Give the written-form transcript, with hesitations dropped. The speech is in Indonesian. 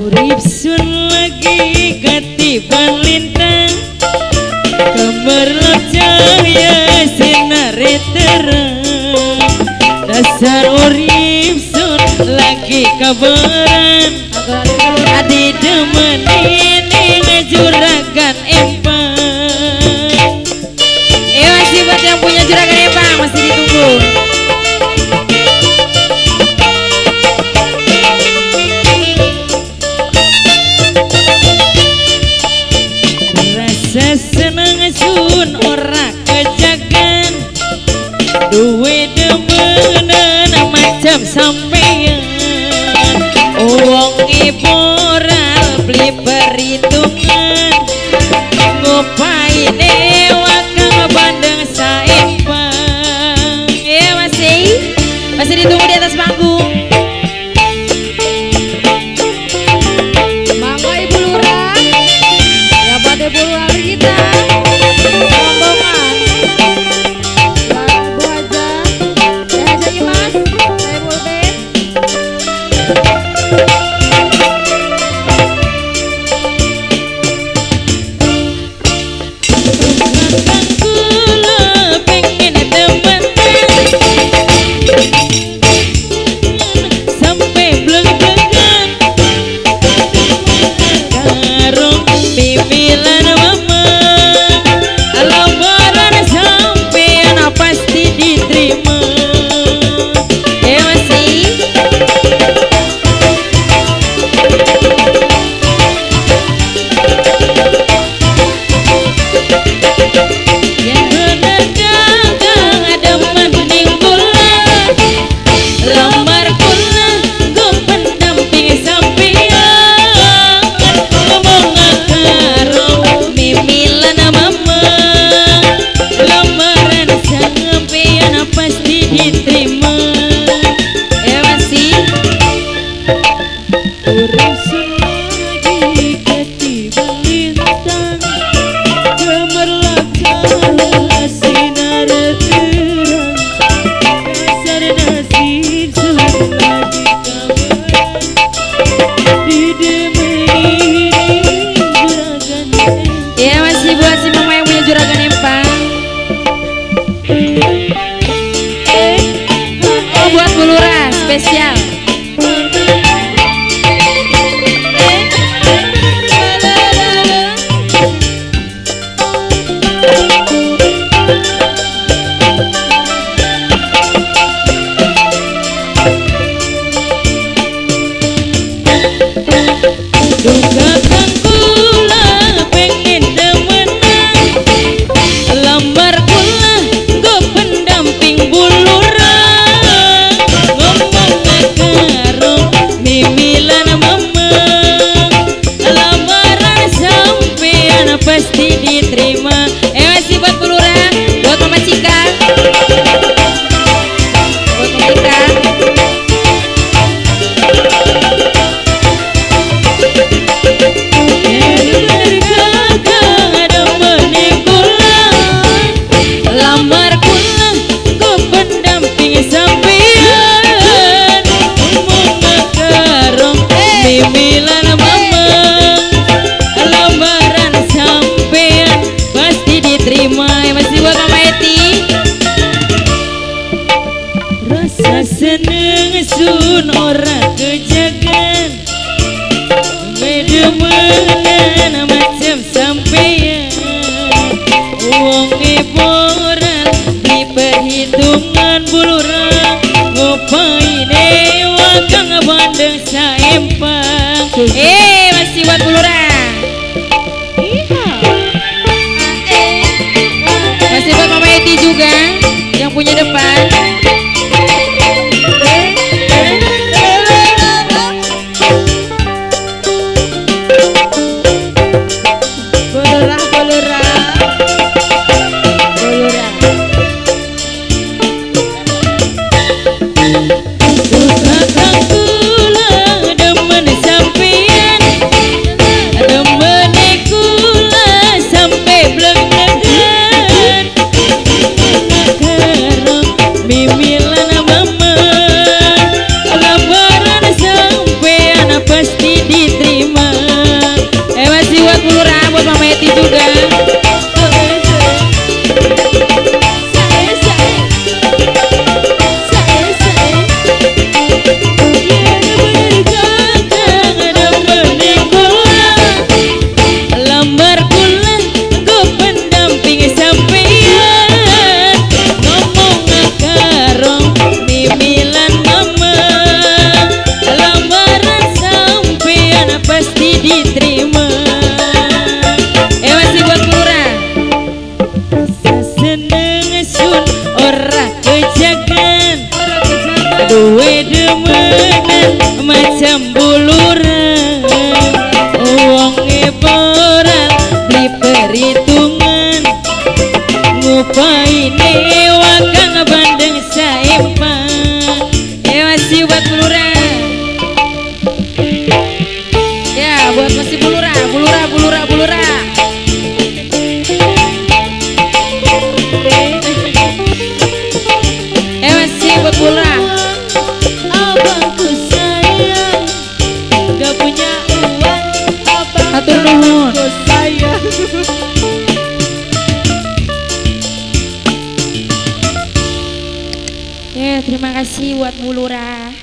Urip sun lagi katiban lintang, gemerlap cahaya sinar terang. Dasar urip sun lagi kabaran, adi demen ini ngejuragan empang. Masih buat yang punya juragan empang masih ditunggu. Seneng sun ora kejagan, duwe demenan macam sampeyan. Wong iboral beli perhitungan, ngopain wakang bandeng saempang. Ya masih ditunggu di atas panggung. Mangga Ibu Lurah, ya pada Ibu Lurah kita rombongan Bu Haja, saya Haja Imas, saya Bulbet. Kula pengen temenan sampai bleng-blengan karo pimilan mama. Lamaran sampean pasti diterima. Masih yang bener dagang ada mending kula, lamar kula gue pendamping sampean. Ngomong karo mimilan mama, lamaran sampean pasti diterima. Masih urusan lagi ketiban lintang, gemerlap cahaya sinar terang. Dasar nasib sun lagi kabaran, didemeni juragan empang. Masih buat si mama yang punya juragan empang. Buat Bu Lurah spesial. Dugakan kula pengen temenan, lamar kula gue pendamping Bu Lurah. Ngomong karo mimilan mama, lamaran sampean pasti diterima. Masih buat Bu Lurah, buat Mama Cika, buat Mama Ika. Lamar kula gue pendamping sampean. Ngomong karo mimilan mama, lamaran sampean pasti diterima. Masih buat Mama Eti. Rasa seneng sun ora kejagan, demenan macam sampeyan. Wong iboral di perhitungan Bu Lurah, ngopain wakang bandeng saempang. Masih buat Bu Lurah. Masih buat Mama Eti juga yang punya depan. Kowe demenan macam buluran, wonge perang beli perhitungan, ngupaine wakang bandeng saempan. Masih buat bulura. Ya buat masih bulura. Masih buat bulura. Abangku sayang, gak punya uang. Hatur nuhun. Abangku sayang. Ya terima kasih buat bulura.